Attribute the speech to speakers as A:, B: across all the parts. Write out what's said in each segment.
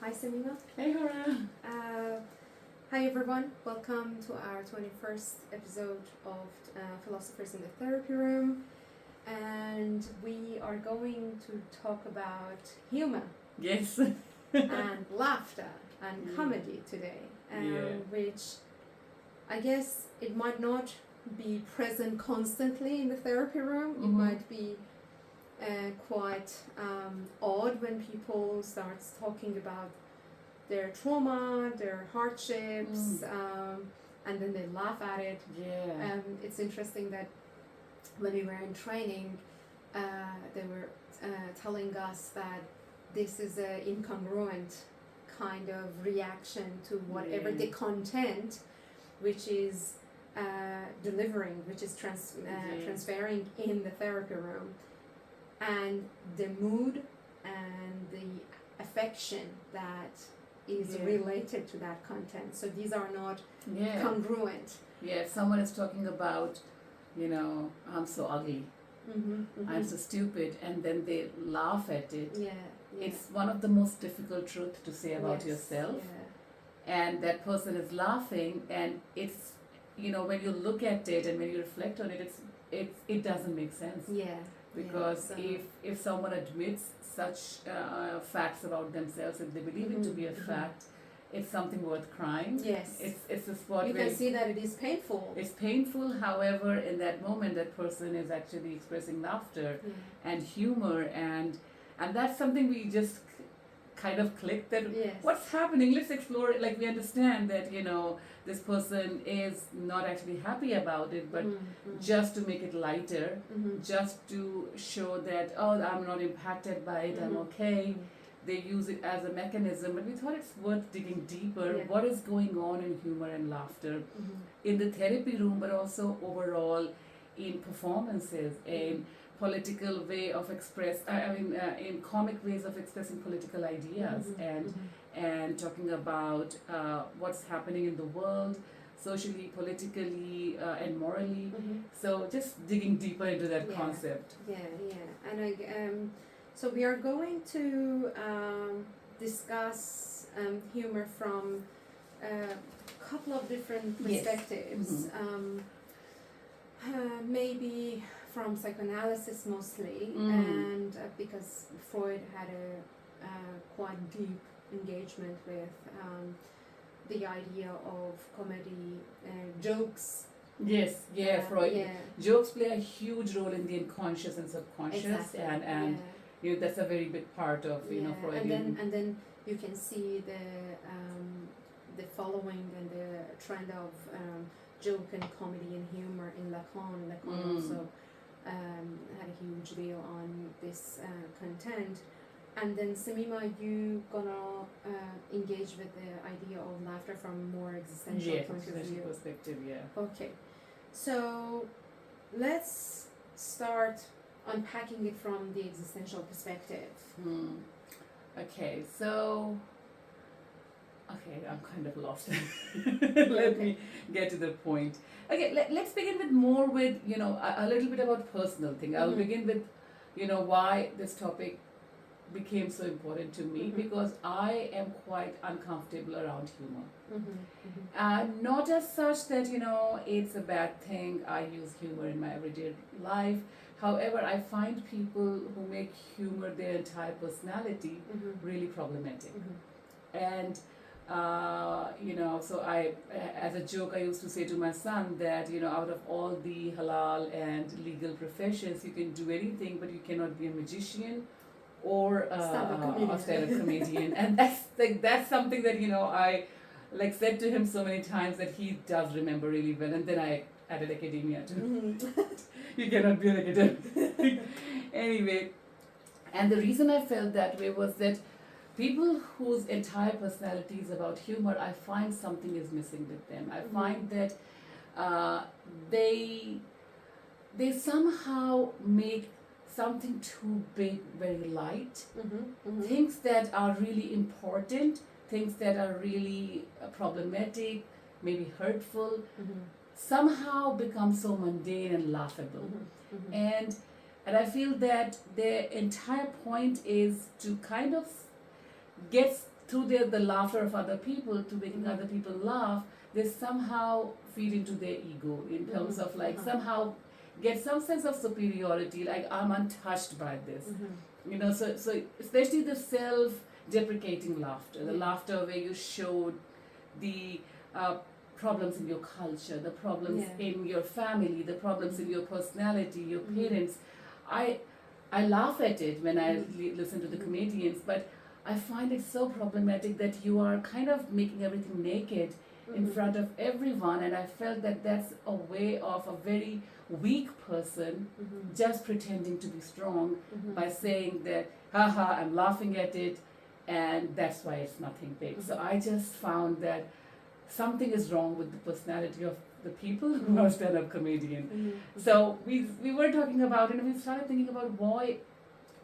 A: Hi, Samina.
B: Hey, Hora.
A: Hi, everyone. Welcome to our 21st episode of Philosophers in the Therapy Room. And we are going to talk about humor
B: Yes.
A: and laughter and comedy today, which I guess it might not be present constantly in the therapy room. It might be quite odd when people start talking about their trauma, their hardships, and then they laugh at it.
B: Yeah.
A: It's interesting that when we were in training, they were telling us that this is an incongruent kind of reaction to whatever the content, which is delivering, which is transferring in the therapy room, and the mood and the affection that is related to that content. So these are not congruent.
B: Yeah, if someone is talking about, I'm so ugly, I'm so stupid, and then they laugh at it, it's one of the most difficult truths to say about yourself. And that person is laughing, and it's, when you look at it and when you reflect on it, it doesn't make sense. Because if someone admits such facts about themselves, if they believe it to be a fact, it's something worth crying. It's a spot
A: you
B: where
A: can see that it is painful.
B: It's painful. However, in that moment, that person is actually expressing laughter and humor, and that's something we just kind of click that what's happening, let's explore it. Like, we understand that this person is not actually happy about it, but just to make it lighter, just to show that, oh, I'm not impacted by it, I'm okay. They use it as a mechanism, but we thought it's worth digging deeper. What is going on in humor and laughter in the therapy room, but also overall in performances, in political way of in comic ways of expressing political ideas, and talking about what's happening in the world, socially, politically, and morally. So just digging deeper into that concept.
A: And so we are going to discuss humor from a couple of different perspectives. Maybe from psychoanalysis mostly, and because Freud had a quite deep engagement with the idea of comedy, jokes.
B: Freud. Jokes play a huge role in the unconscious and subconscious, and that's a very big part of Freudian.
A: And then you can see the following and the trend of joke and comedy and humor in Lacan. Lacan also had a huge deal on this content. And then Samima, you gonna engage with the idea of laughter from a more existential point of view.
B: Perspective,
A: Okay, so let's start unpacking it from the existential perspective.
B: Okay, I'm kind of lost. Let me get to the point. Okay, let's begin with a little bit about personal thing. I'll begin with, why this topic became so important to me, because I am quite uncomfortable around humor. Not as such that, it's a bad thing. I use humor in my everyday life. However, I find people who make humor their entire personality really problematic. And so I, as a joke, I used to say to my son that, out of all the halal and legal professions, you can do anything, but you cannot be a magician or a stand-up comedian. And that's something that, I said to him so many times that he does remember really well. And then I added academia too. You cannot be an academic. Anyway, and the reason I felt that way was that people whose entire personality is about humor, I find something is missing with them. I find that they somehow make something too big very light. Things that are really important, things that are really problematic, maybe hurtful, somehow become so mundane and laughable. And I feel that their entire point is to kind of get through the laughter of other people, to making other people laugh, they somehow feed into their ego in terms of like somehow get some sense of superiority, like I'm untouched by this. You know, so especially the self-deprecating laughter, the laughter where you showed the problems in your culture, the problems in your family, the problems in your personality, your parents. I laugh at it when I listen to the comedians, but I find it so problematic that you are kind of making everything naked in front of everyone, and I felt that that's a way of a very weak person just pretending to be strong by saying that, haha, I'm laughing at it, and that's why it's nothing big. So I just found that something is wrong with the personality of the people who are stand-up comedian. So we were talking about it, and we started thinking about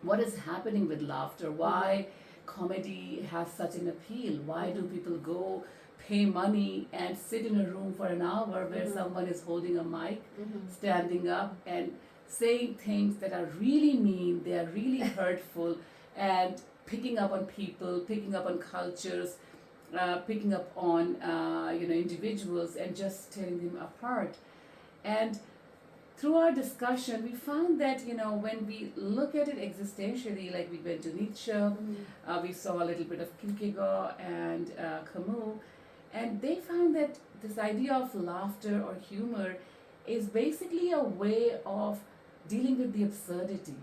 B: what is happening with laughter, why comedy has such an appeal, why do people go pay money and sit in a room for an hour where someone is holding a mic, standing up and saying things that are really mean, they are really hurtful, and picking up on people, picking up on cultures, picking up on individuals and just tearing them apart. And through our discussion, we found that when we look at it existentially, like we went to Nietzsche, we saw a little bit of Kierkegaard and Camus, and they found that this idea of laughter or humor is basically a way of dealing with the absurdity.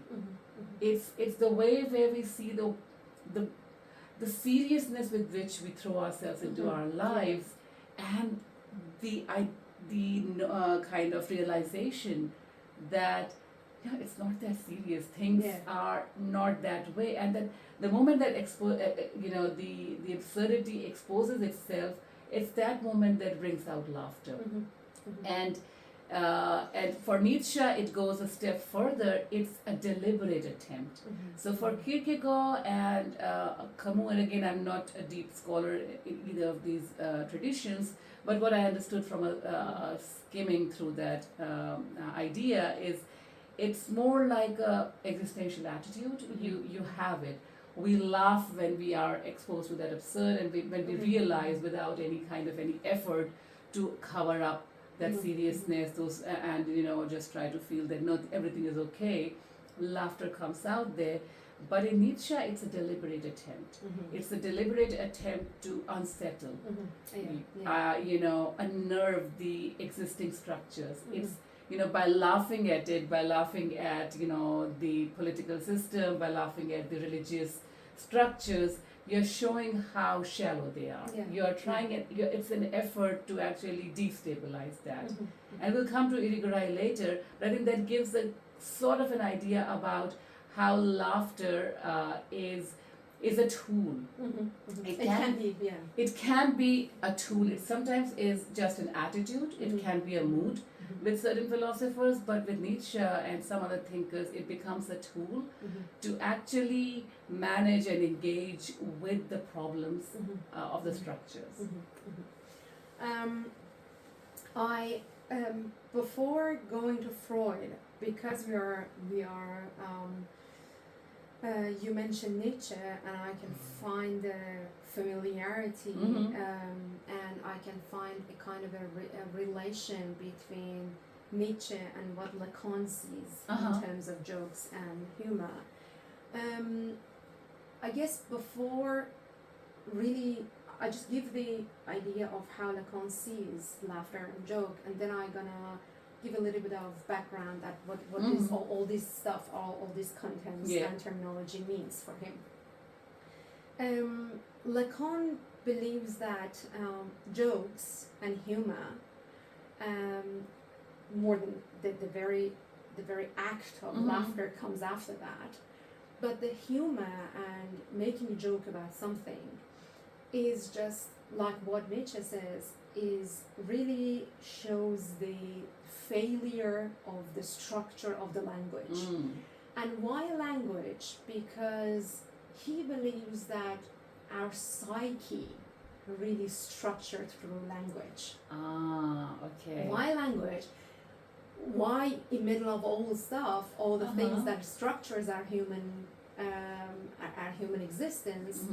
B: It's the way where we see the seriousness with which we throw ourselves into our lives, and the kind of realization that it's not that serious. Things are not that way, and that the moment that the absurdity exposes itself, it's that moment that brings out laughter. And for Nietzsche, it goes a step further. It's a deliberate attempt. So for Kierkegaard and Camus, and again, I'm not a deep scholar in either of these traditions, but what I understood from skimming through that idea is it's more like a existential attitude. You have it. We laugh when we are exposed to that absurd, and when we realize without any effort to cover up that seriousness, and just try to feel that no, everything is okay. Laughter comes out there, but in Nietzsche, it's a deliberate attempt. It's a deliberate attempt to unsettle, unnerve the existing structures. It's by laughing at it, by laughing at the political system, by laughing at the religious structures, you're showing how shallow they are. You're trying it. It's an effort to actually destabilize that. And we'll come to Irigaray later, but I think that gives a sort of an idea about how laughter is a tool. It can be a tool. It sometimes is just an attitude. It can be a mood. With certain philosophers, but with Nietzsche and some other thinkers, it becomes a tool to actually manage and engage with the problems of the structures.
A: I before going to Freud, because we are you mentioned Nietzsche, and I can find the familiarity, and I can find a kind of a relation between Nietzsche and what Lacan sees in terms of jokes and humor. I guess before really, I just give the idea of how Lacan sees laughter and joke, and then I'm gonna give a little bit of background at what is all this stuff, all these contents and terminology means for him. Lacan believes that jokes and humor, more than the very act of laughter comes after that, but the humor and making a joke about something is just like what Nietzsche says, is really shows the failure of the structure of the language. And why language? Because he believes that our psyche really structured through language.
B: Okay.
A: Why language? Why in middle of all the stuff, all the things that structures our human existence,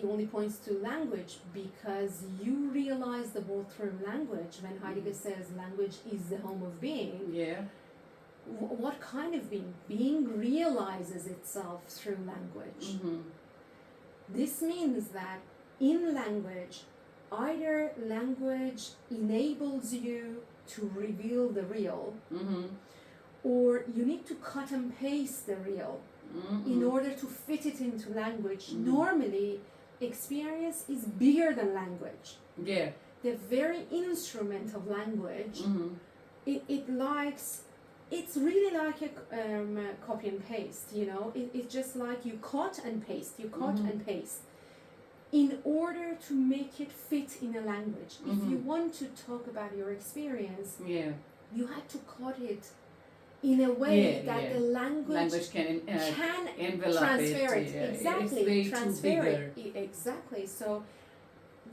A: he only points to language because you realize the world through language. When Heidegger says language is the home of being,
B: Yeah.
A: What kind of being? Being realizes itself through language.
B: Mm-hmm.
A: This means that in language, either language enables you to reveal the real,
B: Mm-hmm.
A: or you need to cut and paste the real
B: Mm-hmm.
A: in order to fit it into language.
B: Mhm.
A: Normally, experience is bigger than language.
B: Yeah.
A: The very instrument of language,
B: Mm-hmm.
A: it's really like a copy and paste, you know. It's just like you cut and paste,
B: Mhm.
A: and paste in order to make it fit in a language. If you
B: Mhm.
A: want to talk about your experience,
B: Yeah.
A: you had to cut it in a way
B: Yeah,
A: that
B: yeah.
A: the language
B: Can envelop
A: transfer it.
B: Yeah.
A: Exactly,
B: It's way
A: transfer
B: too bigger.
A: it. Exactly. So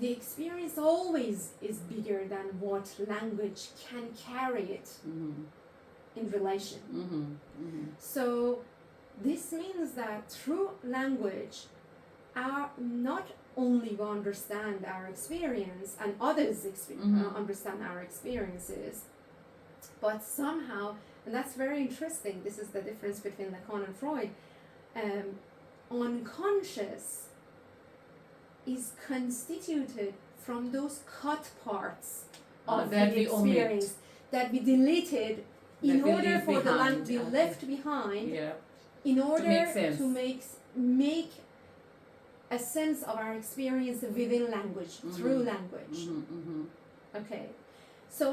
A: the experience always is bigger than what language can carry it
B: Mm-hmm.
A: in relation.
B: Mm-hmm. Mm-hmm.
A: So this means that through language, not only we understand our experience and others
B: Mhm.
A: understand our experiences, but somehow, and that's very interesting, this is the difference between Lacan and Freud, unconscious is constituted from those cut parts of
B: That
A: the
B: we omit.
A: experience that we deleted in
B: That we
A: order
B: leave
A: for the
B: behind.
A: we
B: Okay.
A: left behind
B: Yeah.
A: in order
B: make sense.
A: to make a sense of our experience within language, through language.
B: Mm-hmm. Mm-hmm.
A: Okay, so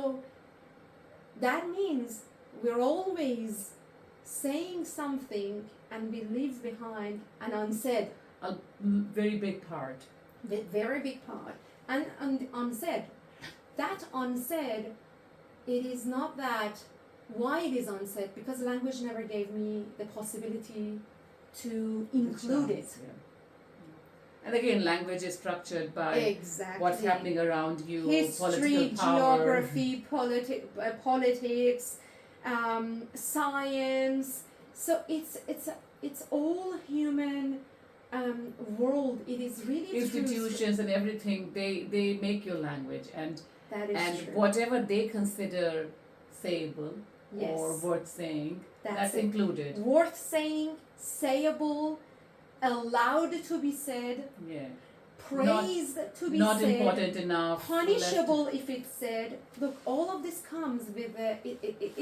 A: that means we're always saying something and we leave behind an unsaid,
B: A very big part.
A: very big part, and unsaid. That unsaid, it is not that why it is unsaid, because language never gave me the possibility to include it.
B: Yeah. And again, language is structured by
A: Exactly.
B: what's happening around you,
A: History,
B: political power.
A: geography, politics, science. So it's all human world. It is really
B: Institutions and everything, they make your language, and
A: that is true.
B: whatever they consider sayable
A: Yes.
B: or worth saying, that's
A: it.
B: included.
A: Worth saying, sayable, allowed to be said,
B: Yeah.
A: praised to be
B: Not
A: said,
B: important enough.
A: punishable if it's said. Look, all of this comes with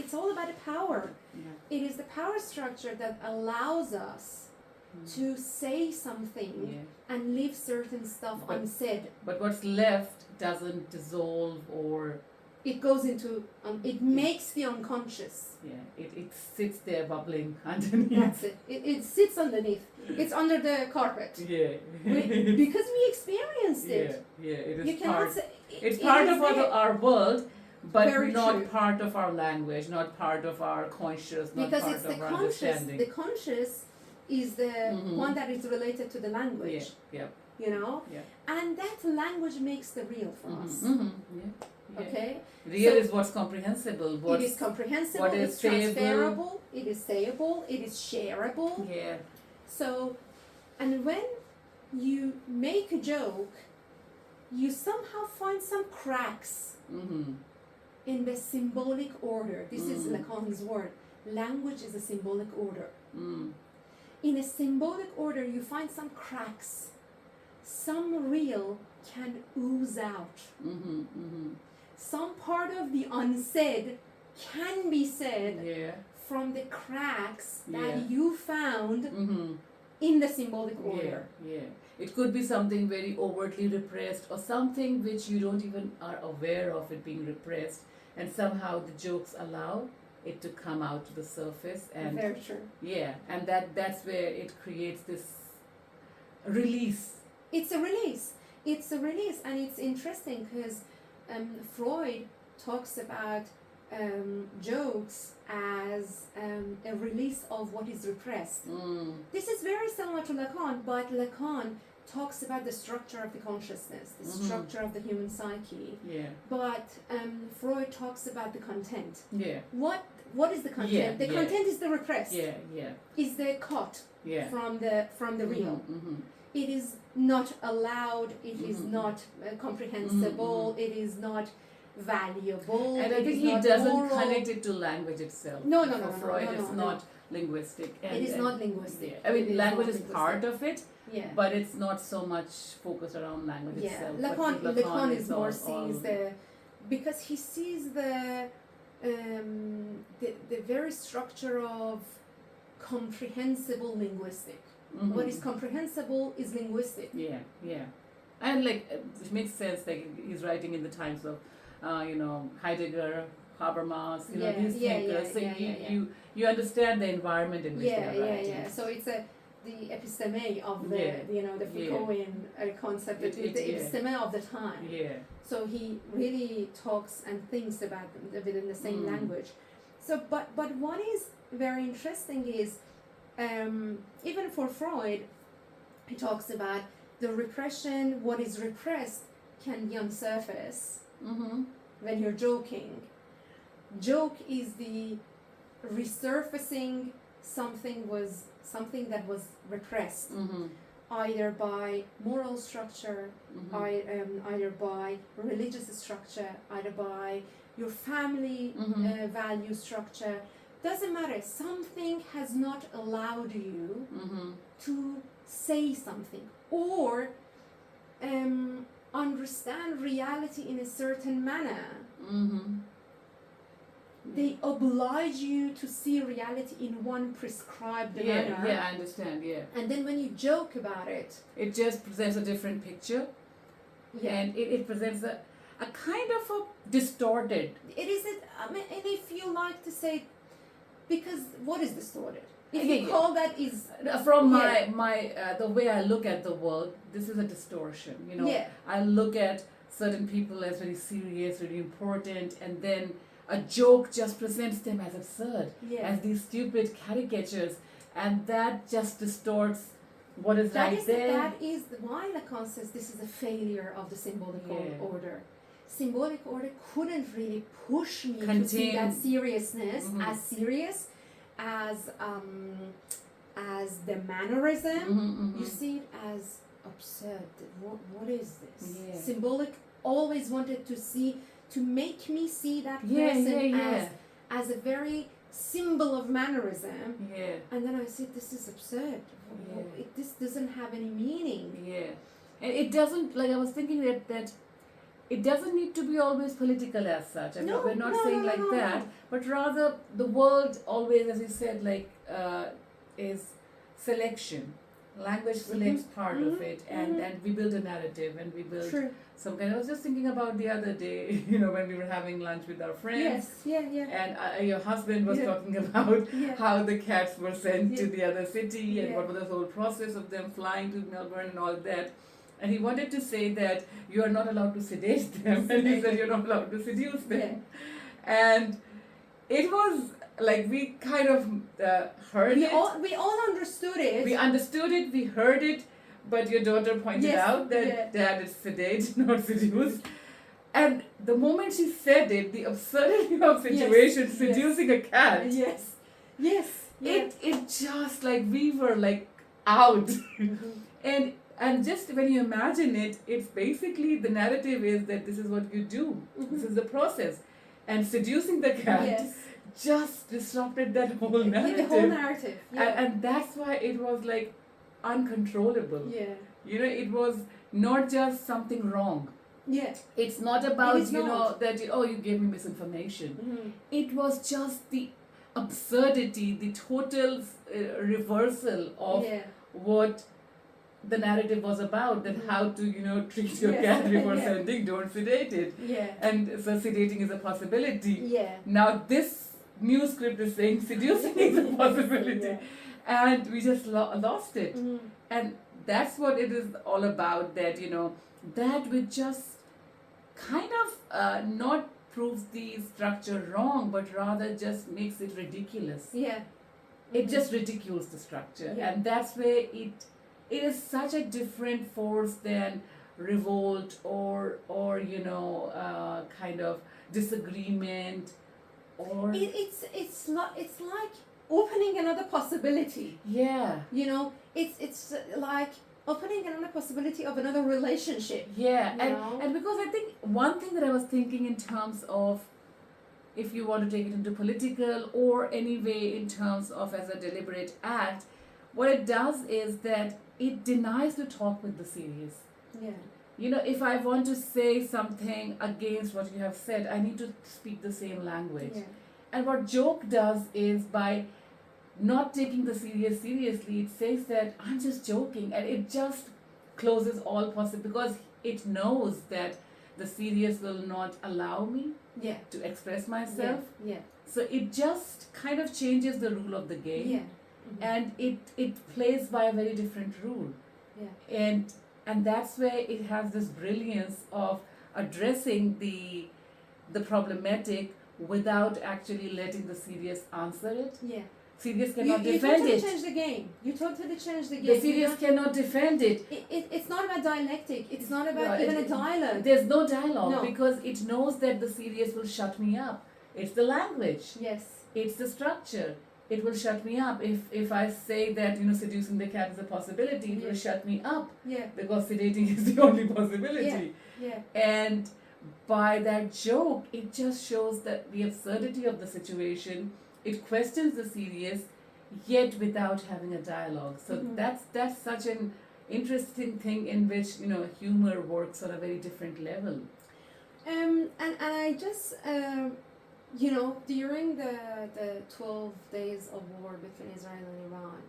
A: it's all about the power.
B: Yeah.
A: It is the power structure that allows us to say something
B: Yeah.
A: and leave certain stuff
B: But-
A: unsaid.
B: But what's left doesn't dissolve, or
A: It goes into it makes the unconscious.
B: it sits there bubbling underneath.
A: That's it. It sits underneath. It's under the carpet.
B: Yeah.
A: Because we experienced it.
B: Yeah, it is
A: You cannot
B: part.
A: say
B: It's
A: it
B: part
A: is
B: of
A: there.
B: our world, but
A: Very
B: not
A: true.
B: part of our language, not part of our conscious, not
A: Because
B: part
A: it's
B: of
A: the
B: our
A: conscious.
B: understanding.
A: The conscious is the
B: Mhm.
A: one that is related to the language.
B: Yeah.
A: You know,
B: Yeah.
A: and that language makes the real for us.
B: Mm-hmm. Yeah.
A: Okay,
B: Real
A: So-
B: is what's comprehensible.
A: it is comprehensible.
B: what is
A: It's
B: sayable.
A: transferable. It is sayable. It is shareable.
B: Yeah.
A: So, and when you make a joke, you somehow find some cracks
B: Mm-hmm.
A: in the symbolic order. This is
B: Mm.
A: Lacan's word. Language is a symbolic order.
B: Mm.
A: In a symbolic order, you find some cracks. Some real can ooze out.
B: Mm-hmm. Mm-hmm.
A: Some part of the unsaid can be said
B: Yeah.
A: from the cracks that
B: Yeah.
A: you found
B: Mm-hmm.
A: in the symbolic order.
B: Yeah. It could be something very overtly repressed, or something which you don't even are aware of it being repressed, and somehow the jokes allow it to come out to the surface, and
A: Very true.
B: and that's where it creates this release.
A: It's a release. It's a release, and it's interesting because Freud talks about jokes as a release of what is repressed.
B: Mm.
A: This is very similar to Lacan, but Lacan talks about the structure of the consciousness, the
B: Mhm.
A: structure of the human psyche.
B: Yeah.
A: But Freud talks about the content.
B: Yeah.
A: What what is the content? The content is the repressed. Is the cut from the real. It is not allowed. It is not comprehensible. It is not valuable.
B: And I think he doesn't connect it to language itself.
A: No.
B: For Freud, it's not linguistic.
A: It is not linguistic.
B: I mean, language is part of it, but it's not so much focused around language itself.
A: Lacan is more sees because he sees the very structure of comprehensible linguistic. What is comprehensible is linguistic.
B: And like it makes sense. Like he's writing in the times of, Heidegger, Habermas, these thinkers. So you understand the environment in which they are writing.
A: So it's the episteme of the Foucaultian concept, the episteme of the time. So he really talks and thinks about them within the same language. So, but what is very interesting is, even for Freud, he talks about the repression. What is repressed can be on surface when you're joking. Joke is the resurfacing something that was repressed, either by moral structure, either by religious structure, either by your family value structure. Doesn't matter. Something has not allowed you to say something or understand reality in a certain manner. They oblige you to see reality in one prescribed manner.
B: I understand.
A: And then when you joke about it,
B: it just presents a different picture. And it presents a kind of a distorted.
A: It is. And if you like to say, because what is distorted? If you call that is
B: from my the way I look at the world, this is a distortion. I look at certain people as very serious, really important, and then a joke just presents them as absurd, as these stupid caricatures, and that just distorts what is right there.
A: That is why Lacan says this is a failure of the symbolic order. Symbolic order couldn't really push me to see that seriousness as serious as the mannerism. You see it as absurd. What is this? Symbolic always wanted to make me see that person as a very symbol of mannerism. And then I said, this is absurd. This doesn't have any meaning.
B: And it doesn't, like I was thinking that it doesn't need to be always political as such. I mean, we're not saying that, but rather the world always, as you said, is selection. Language selects part of it, and we build a narrative, and we build some kind. I was just thinking about the other day, when we were having lunch with our friends. And your husband was talking about how the cats were sent to the other city, and what was the whole process of them flying to Melbourne and all that. And he wanted to say that you are not allowed to sedate them, and he said you're not allowed to seduce them. And it was like we kind of heard it.
A: We all understood it.
B: We understood it, we heard it, but your daughter pointed out that Dad is sedate, not seduce. And the moment she said it, the absurdity of situation, seducing a cat. It just we were out. And just when you imagine it, it's basically the narrative is that this is what you do. This is the process. And seducing the cat just disrupted that whole narrative.
A: The whole narrative.
B: And that's why it was uncontrollable. It was not just something wrong. It's not about, that, you gave me misinformation. It was just the absurdity, the total reversal of what the narrative was about, that how to treat your cat before sending, don't sedate it, and so sedating is a possibility. Now this new script is saying seducing is a possibility, and we just lost it. And that's what it is all about, that that which just kind of not proves the structure wrong, but rather just makes it ridiculous. It just ridicules the structure, and that's where it is such a different force than revolt or kind of disagreement or
A: it's like opening another possibility.
B: yeah,
A: You know, it's like opening another possibility of another relationship.
B: yeah,
A: You
B: and
A: know?
B: and because I think one thing that I was thinking in terms of, if you want to take it into political or any way in terms of as a deliberate act, what it does is that it denies to talk with the serious.
A: Yeah.
B: You know, if I want to say something against what you have said, I need to speak the same language.
A: Yeah.
B: And what joke does is, by not taking the serious seriously, it says that I'm just joking, and it just closes all possible, because it knows that the serious will not allow me
A: Yeah.
B: to express myself.
A: Yeah.
B: So it just kind of changes the rule of the game,
A: Yeah. Mhm.
B: and it plays by a very different rule.
A: Yeah.
B: And that's where it has this brilliance of addressing the problematic without actually letting the serious answer it.
A: Yeah.
B: Serious
A: You
B: cannot defend
A: totally
B: it.
A: change the game. You totally change the game.
B: The
A: You
B: serious
A: don't-
B: cannot defend it.
A: It's not about dialectic. It's not about
B: Right.
A: even a dialogue.
B: There's no dialogue,
A: No.
B: because it knows that the serious will shut me up. It's the language.
A: Yes.
B: It's the structure. It will shut me up. If I say that, seducing the cat is a possibility, it will
A: Yeah.
B: shut me up,
A: Yeah.
B: because sedating is the only possibility.
A: Yeah.
B: And by that joke, it just shows that the absurdity of the situation. It questions the serious, yet without having a dialogue. So
A: Mhm.
B: that's such an interesting thing in which humor works on a very different level.
A: And I just during the 12 days of war between Israel and Iran,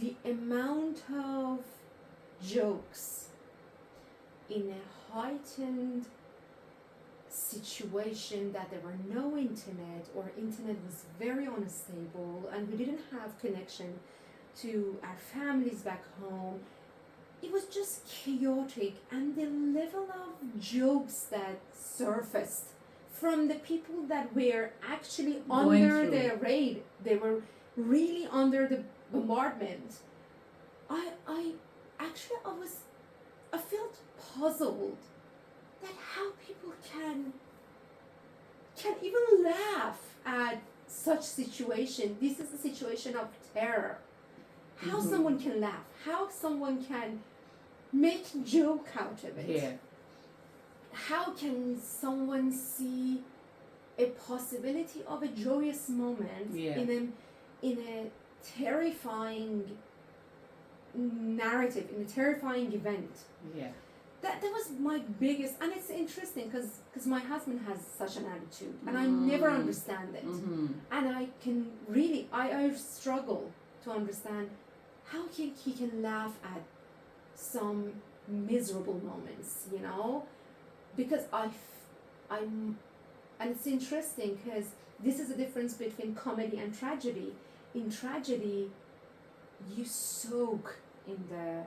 A: the amount of jokes in a heightened situation, that there were no internet, or internet was very unstable, and we didn't have connection to our families back home. It was just chaotic, and the level of jokes that surfaced from the people that were actually
B: Going
A: under
B: through.
A: the raid, they were really under the bombardment. I felt puzzled that how people can even laugh at such situation. This is a situation of terror. How
B: Mhm.
A: someone can laugh, how someone can make joke out of it.
B: Yeah.
A: How can someone see a possibility of a joyous moment
B: Yeah.
A: in a terrifying narrative, in a terrifying event?
B: Yeah.
A: That was my biggest, and it's interesting because my husband has such an attitude, and I never understand it.
B: Mm-hmm.
A: And I can really, I struggle to understand how he can laugh at some miserable moments, because I'm, and it's interesting because this is the difference between comedy and tragedy. In tragedy, you soak in the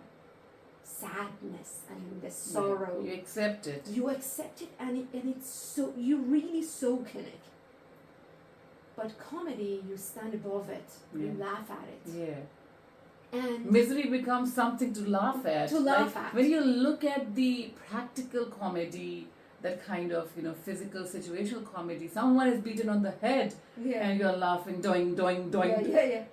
A: sadness and in the sorrow.
B: You accept it.
A: You accept it, and it's so, you really soak in it. But comedy, you stand above it, you
B: Yeah.
A: laugh at it.
B: Yeah.
A: And
B: Misery becomes something to laugh at.
A: To laugh at.
B: When you look at the practical comedy, that kind of physical situational comedy, someone is beaten on the head
A: yeah.
B: and you're laughing, doing.
A: Yeah.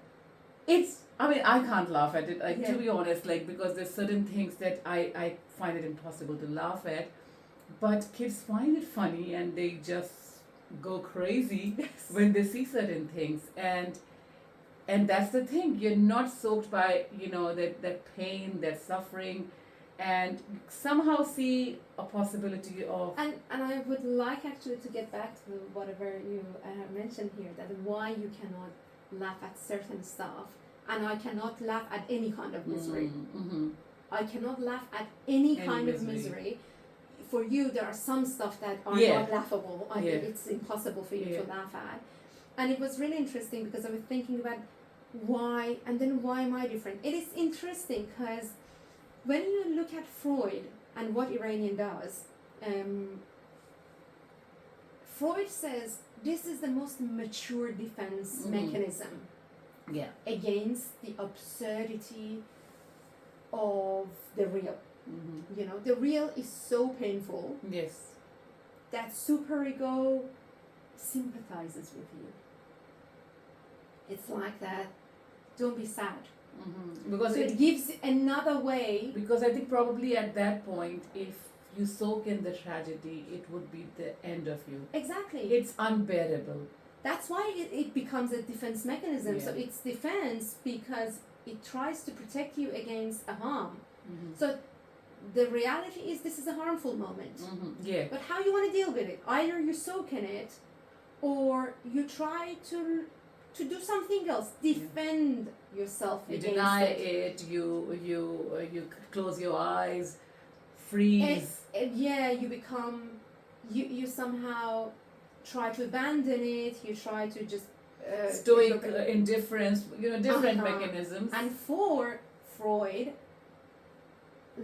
B: I can't laugh at it,
A: Yeah.
B: to be honest, because there's certain things that I find it impossible to laugh at. But kids find it funny, and they just go crazy
A: Yes.
B: when they see certain things. And that's the thing, you're not soaked by that pain, that suffering, and somehow see a possibility of
A: And I would like actually to get back to whatever you mentioned here, that why you cannot laugh at certain stuff, and I cannot laugh at any kind of misery.
B: Mm-hmm.
A: I cannot laugh at any kind of
B: misery.
A: misery. For you, there are some stuff that are
B: Yeah.
A: not laughable. I think
B: Yeah.
A: it's impossible for you
B: Yeah.
A: to laugh at. And it was really interesting because I was thinking about why, and then why am I different? It is interesting because when you look at Freud and what Iranian does, Freud says this is the most mature defense mechanism
B: Yeah.
A: against the absurdity of the real.
B: Mm-hmm.
A: The real is so painful
B: Yes.
A: that superego sympathizes with you. It's like that. Don't be sad.
B: Because
A: So it gives another way.
B: Because I think probably at that point, if you soak in the tragedy, it would be the end of you.
A: Exactly.
B: It's unbearable.
A: That's why it becomes a defense mechanism.
B: Yeah.
A: So it's defense because it tries to protect you against a harm. So the reality is this is a harmful moment.
B: Yeah.
A: But how you want to deal with it? Either you soak in it, or you try to do something else. Defend yourself
B: You
A: against
B: deny
A: it.
B: it. You close your eyes, freeze.
A: Yeah, you become. You somehow try to abandon it. You try to just
B: Stoic indifference. Different
A: Uh-huh.
B: mechanisms.
A: And for Freud,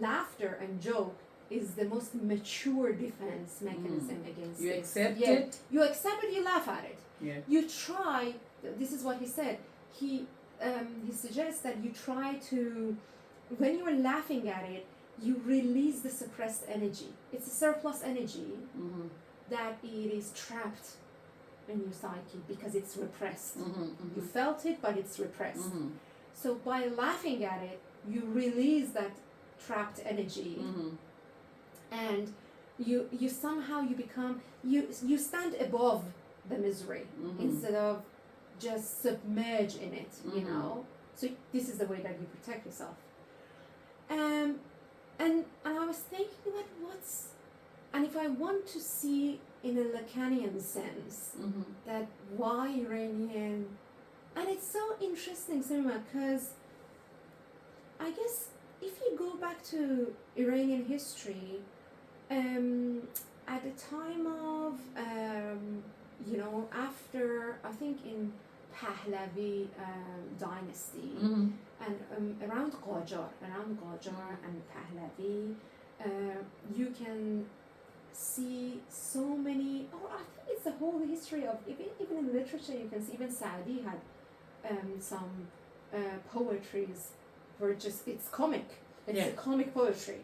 A: laughter and joke is the most mature defense mechanism against
B: You
A: this.
B: accept
A: Yeah.
B: it.
A: You accept it, you laugh at it.
B: Yeah.
A: You try, this is what he said, he suggests that you try to, when you're laughing at it, you release the suppressed energy. It's a surplus energy that it is trapped in your psyche because it's repressed. You felt it, but it's repressed. So by laughing at it, you release that trapped energy, and you somehow you become you stand above the misery instead of just submerge in it. So this is the way that you protect yourself. And I was thinking about and if I want to see in a Lacanian sense that why Iranian, and it's so interesting, Sarima, because I guess if you go back to Iranian history, at the time of, after, I think in Pahlavi dynasty, and around Qajar and Pahlavi, you can see so many, I think it's the whole history of, even in literature, you can see, even Saadi had some poetries were just, it's comic. It's a comic poetry.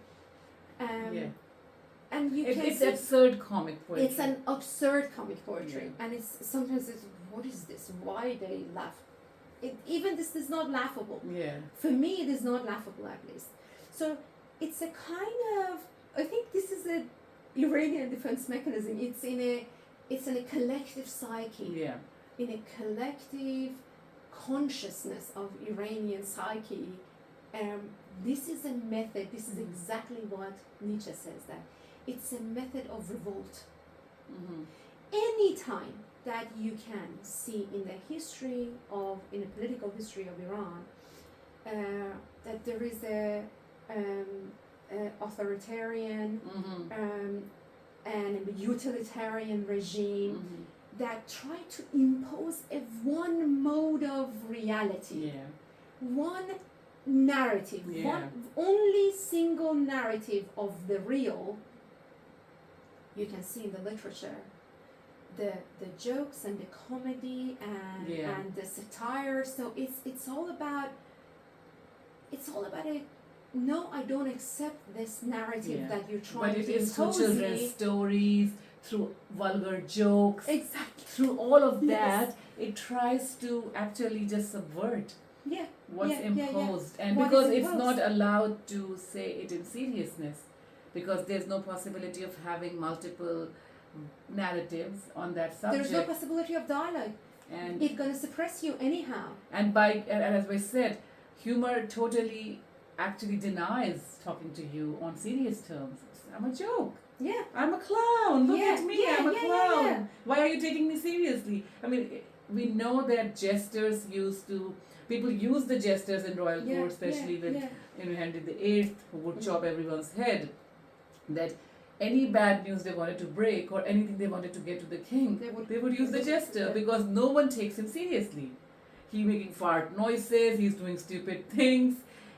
A: And you can
B: It's
A: see
B: absurd comic poetry.
A: it's an absurd comic poetry. And sometimes what is this? Why they laugh? Even this is not laughable.
B: Yeah.
A: For me, it is not laughable, at least. So it's a kind of, I think this is a Iranian defense mechanism. It's in a collective psyche.
B: Yeah.
A: In a collective consciousness of Iranian psyche. This is a method, this is exactly what Nietzsche says, that it's a method of revolt. Any time that you can see in the history of, in the political history of Iran, that there is a authoritarian and a utilitarian regime that try to impose one mode of reality, one narrative, one only single narrative of the real. You can see in the literature the jokes and the comedy and the satire. So it's all about a, no, I don't accept this narrative that you're trying to impose.
B: But it is through children's stories, through vulgar jokes,
A: exactly,
B: through all of that, it tries to actually just subvert what's imposed. And
A: what
B: because
A: is
B: it's not allowed to say it in seriousness, because there's no possibility of having multiple narratives on that subject.
A: There's no possibility of dialogue.
B: And
A: it's going to suppress you anyhow.
B: And as I said, humor totally actually denies talking to you on serious terms. I'm a joke.
A: Yeah.
B: I'm a clown. Look at me. I'm a clown.
A: Yeah.
B: Why are you taking me seriously? I mean, we know that jesters people use the jesters in royal court, especially with Henry VIII, who would chop everyone's head. That any bad news they wanted to break or anything they wanted to get to the king, they would use the jester because no one takes him seriously. He's making fart noises, he's doing stupid things,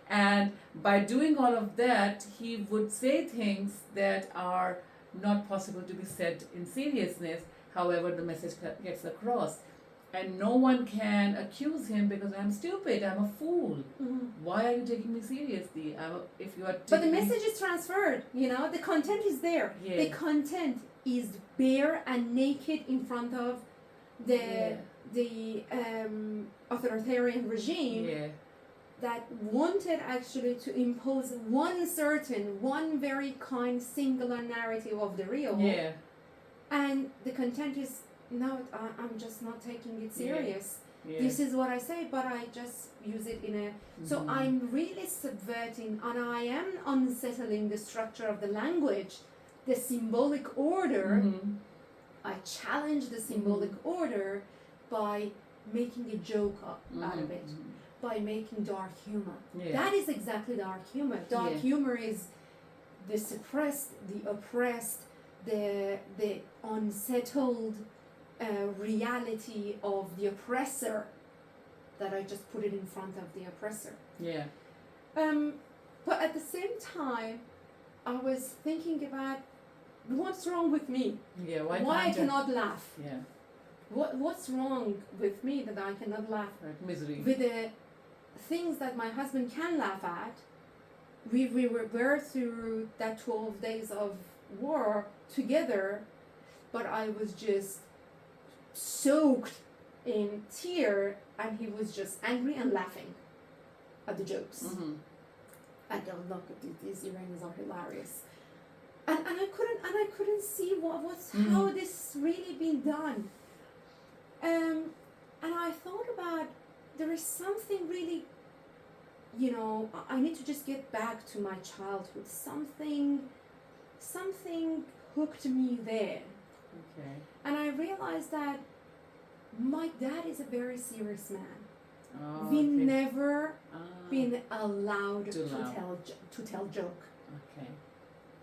B: and by doing all of that, he would say things that are not possible to be said in seriousness, however the message gets across. and no one can accuse him because I'm stupid, I'm a fool.
A: Mhm.
B: Why are you taking me seriously? If you are
A: But the
B: taking me-
A: message is transferred, the content is there.
B: Yeah.
A: The content is bare and naked in front of the authoritarian regime
B: Yeah.
A: that wanted actually to impose one very kind singular narrative of the real.
B: Yeah.
A: And the content is, no, I'm just not taking it serious.
B: Yeah.
A: This is what I say, but I just use it in a... So
B: Mhm.
A: I'm really subverting, and I am unsettling the structure of the language, the symbolic order.
B: Mhm.
A: I challenge the symbolic order by making a joke out of it,
B: Mhm.
A: by making dark humor.
B: Yeah.
A: That is exactly dark humor. Dark
B: Yeah.
A: humor is the suppressed, the oppressed, the unsettled reality of the oppressor, that I just put it in front of the oppressor.
B: Yeah.
A: But at the same time, I was thinking about what's wrong with me?
B: Yeah.
A: Why I
B: can't
A: cannot laugh?
B: Yeah.
A: What's wrong with me that I cannot laugh?
B: Right. Misery.
A: With the things that my husband can laugh at, we were through that 12 days of war together, but I was just soaked in tear, and he was just angry and laughing at the jokes.
B: Mhm.
A: I don't look at these Iranians are hilarious, and I couldn't see how this really been done. And I thought about, there is something really, I need to just get back to my childhood. Something hooked me there.
B: Okay.
A: And I realized that my dad is a very serious man.
B: Oh,
A: We
B: okay.
A: never
B: Ah,
A: been allowed
B: To
A: to
B: laugh.
A: tell joke.
B: Okay.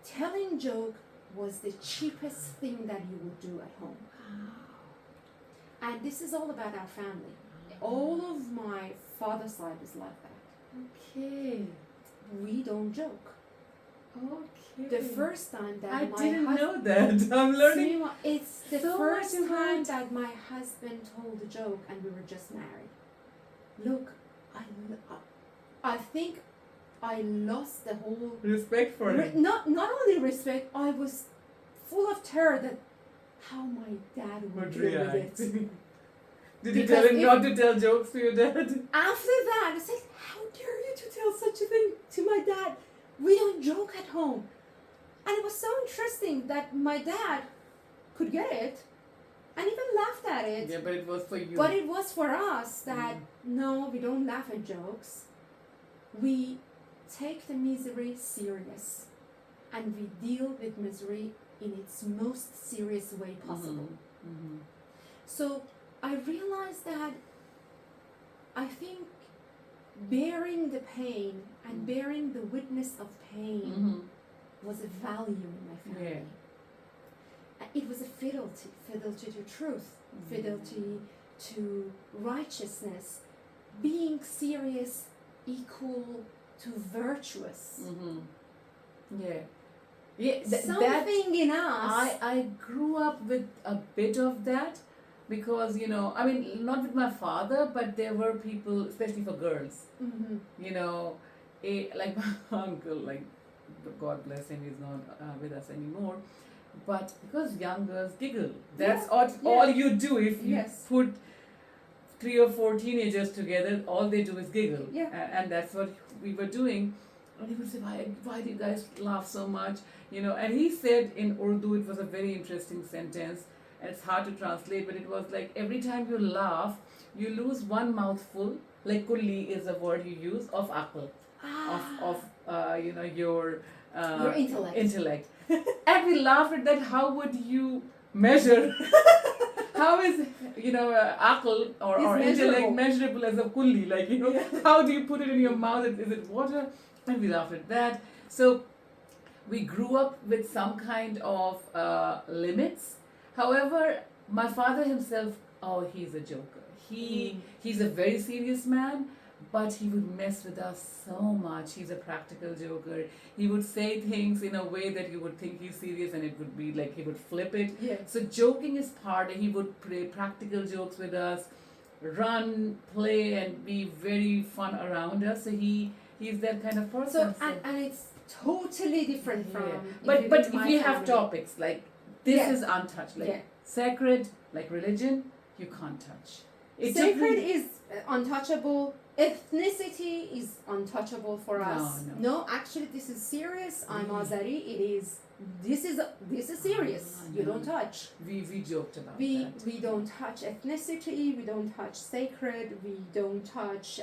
A: Telling joke was the cheapest thing that you would do at home. And this is all about our family. All of my father's side is like that.
B: Okay.
A: We don't joke.
B: Okay.
A: The first time that
B: I
A: my
B: didn't
A: husband...
B: know that. I'm learning.
A: Cinema, it's the
B: so
A: first
B: much
A: time
B: about-
A: that my husband told a joke and we were just married. Look, I think I lost the whole...
B: Respect for him.
A: Not only respect, I was full of terror that how my dad would
B: Would
A: deal with
B: react.
A: it.
B: Did you
A: Because
B: tell him
A: if-
B: not to tell jokes to your dad?
A: After that, I said, how dare you to tell such a thing to my dad? We don't joke at home. And it was so interesting that my dad could get it and even laughed at it.
B: Yeah, but it was for you.
A: But it was for us that, no, we don't laugh at jokes. We take the misery serious. And we deal with misery in its most serious way possible.
B: Mhm.
A: So I realized that I think bearing the pain and bearing the witness of pain
B: Mhm.
A: was a value in my family. It was a fidelity to truth, fidelity to righteousness, being serious equal to virtuous.
B: Mhm. Yeah. Yeah.
A: Something in us.
B: I grew up with a bit of that because, I mean, not with my father, but there were people, especially for girls,
A: Mhm.
B: like my uncle, like, God bless him, he's not with us anymore. But because young girls giggle, that's all you do. If you
A: Yes.
B: put 3 or 4 teenagers together, all they do is giggle.
A: Yeah.
B: And that's what we were doing. And he would say, why do you guys laugh so much? And he said in Urdu, it was a very interesting sentence, and it's hard to translate, but it was like, every time you laugh, you lose one mouthful, like kulli is a word you use, of aql, of your intellect. And we laughed at that. How would you measure? How is aql or intellect measurable as a kulli? Like, how do you put it in your mouth? Is it water? And we laughed at that. So we grew up with some kind of limits. However, my father himself, he's a joker. He's a very serious man, but he would mess with us so much. He's a practical joker. He would say things in a way that you would think he's serious, and it would be like he would flip it.
A: Yeah.
B: So joking is part. He would play practical jokes with us, run, play, and be very fun around us. So he's that kind of person.
A: So and it's totally different from.
B: Yeah.
A: If
B: But
A: you
B: if we have topics like this
A: Yeah.
B: is untouched, like
A: Yeah.
B: sacred, like religion, you can't touch. It
A: Sacred
B: took me-
A: is untouchable. Ethnicity is untouchable for
B: No,
A: us.
B: no.
A: Actually, this is serious. I'm
B: Mm.
A: Azari. It is. This is serious. You
B: no.
A: don't touch.
B: we joked about
A: We
B: that.
A: we don't touch ethnicity. We don't touch sacred. We don't touch.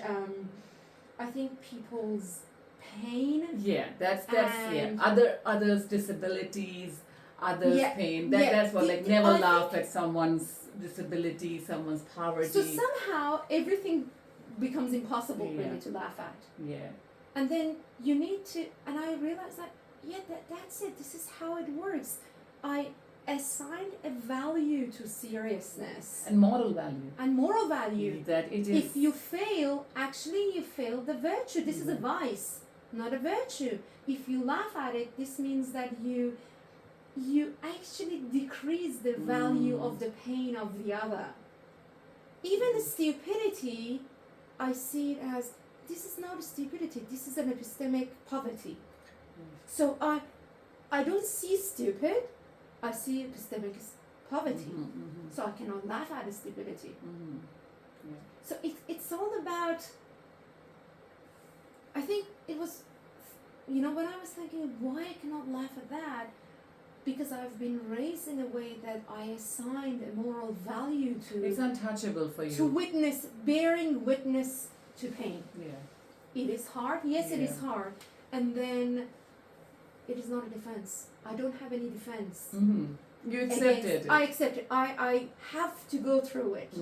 A: I think people's pain.
B: Yeah, that's
A: And-
B: others disabilities, others
A: Yeah,
B: pain.
A: yeah.
B: That's what, like,
A: I
B: never
A: think-
B: laugh at someone's disability, someone's poverty.
A: So somehow everything becomes impossible
B: Yeah.
A: really to laugh at.
B: Yeah.
A: And then you need to, and I realized that, yeah, that's it. This is how it works. I assigned a value to seriousness
B: And moral value.
A: and moral value.
B: That it is.
A: If you fail, actually you fail the virtue. This is a
B: Mhm.
A: vice, not a virtue. If you laugh at it, this means that you actually decrease the value
B: Mm.
A: of the pain of the other. Even the stupidity, I see it as, this is not a stupidity, this is an epistemic poverty. So I don't see stupid, I see epistemic poverty. So I cannot laugh at the stupidity. So it's all about, I think it was, when I was thinking, why I cannot laugh at that? Because I've been raised in a way that I assigned a moral value to
B: It's untouchable for you.
A: to witness, bearing witness to pain.
B: Yeah.
A: It is hard, yes, it is
B: Yeah.
A: hard. And then it is not a defense. I don't have any defense.
B: You accepted it.
A: I accept it. I have to go through it.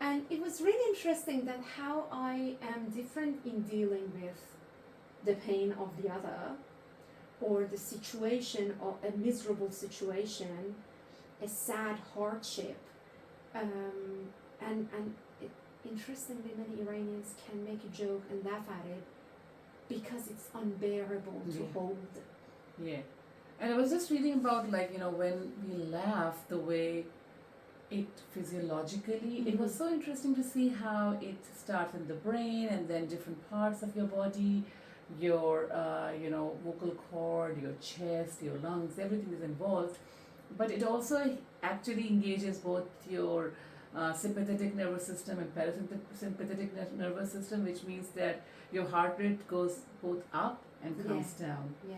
A: And it was really interesting that how I am different in dealing with the pain of the other, or the situation, or a miserable situation, a sad hardship. Interestingly, many Iranians can make a joke and laugh at it because it's unbearable to
B: Yeah.
A: hold.
B: Yeah. And I was just reading about, like, when we laugh, the way it physiologically, it was so interesting to see how it starts in the brain and then different parts of your body, your, vocal cord, your chest, your lungs, everything is involved. But it also actually engages both your sympathetic nervous system and parasympathetic nervous system, which means that your heart rate goes both up and comes down.
A: Yeah.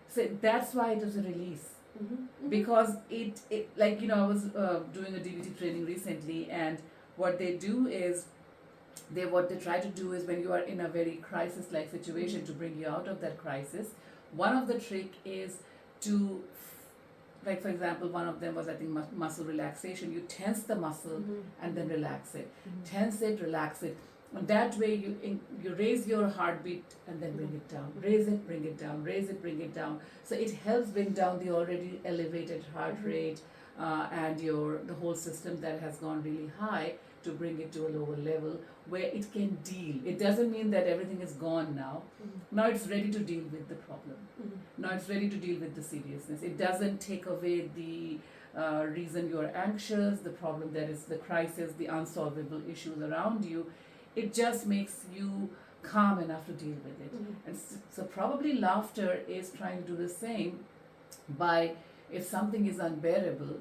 B: So that's why it was a release.
A: Mm-hmm.
B: Because it like, I was doing a DBT training recently, and what they do is, what they try to do is, when you are in a very crisis-like situation, to bring you out of that crisis, one of the trick is to, like, for example, one of them was, I think, muscle relaxation. You tense the muscle and then relax it. Tense it, relax it. And that way you raise your heartbeat and then bring it down. Raise it, bring it down. Raise it, bring it down. So it helps bring down the already elevated heart rate and the whole system that has gone really high, to bring it to a lower level where it can deal. It doesn't mean that everything is gone now. Now it's ready to deal with the problem. Now it's ready to deal with the seriousness. It doesn't take away the reason you're anxious, the problem that is the crisis, the unsolvable issues around you. It just makes you calm enough to deal with it. And so probably laughter is trying to do the same by, if something is unbearable,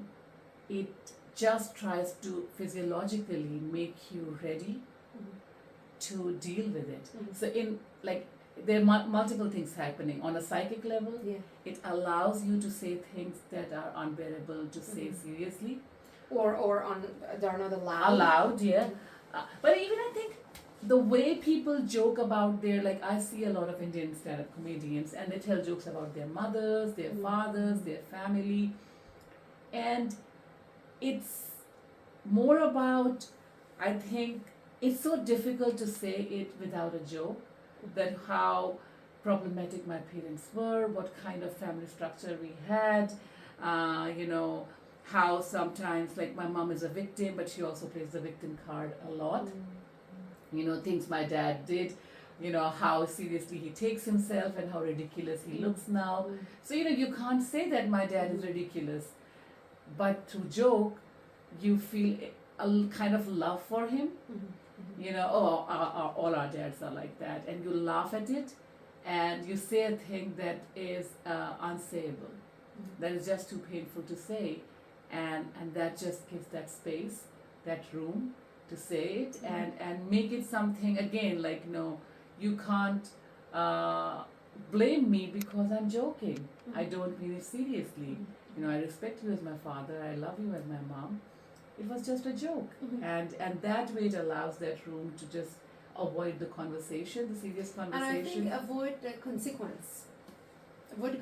B: it just tries to physiologically make you ready to deal with it. So there are multiple things happening. On a psychic level, it allows you to say things that are unbearable to say seriously.
A: Or they're not allowed.
B: Allowed, yeah. But even I think the way people joke about I see a lot of Indian stand-up comedians, and they tell jokes about their mothers, their fathers, their family. And it's more about, I think, it's so difficult to say it without a joke, that how problematic my parents were, what kind of family structure we had, how sometimes, like, my mom is a victim, but she also plays the victim card a lot. things my dad did, how seriously he takes himself and how ridiculous he looks now. So, you can't say that my dad is ridiculous, but through joke, you feel a kind of love for him. All our dads are like that, and you laugh at it, and you say a thing that is unsayable, that is just too painful to say, and that just gives that space, that room to say it, and make it something again, like, no, you can't blame me because I'm joking. I don't mean it seriously. I respect you as my father, I love you as my mom. It was just a joke. And that way it allows that room to just avoid the conversation, the serious conversation.
A: And I think avoid the consequence. When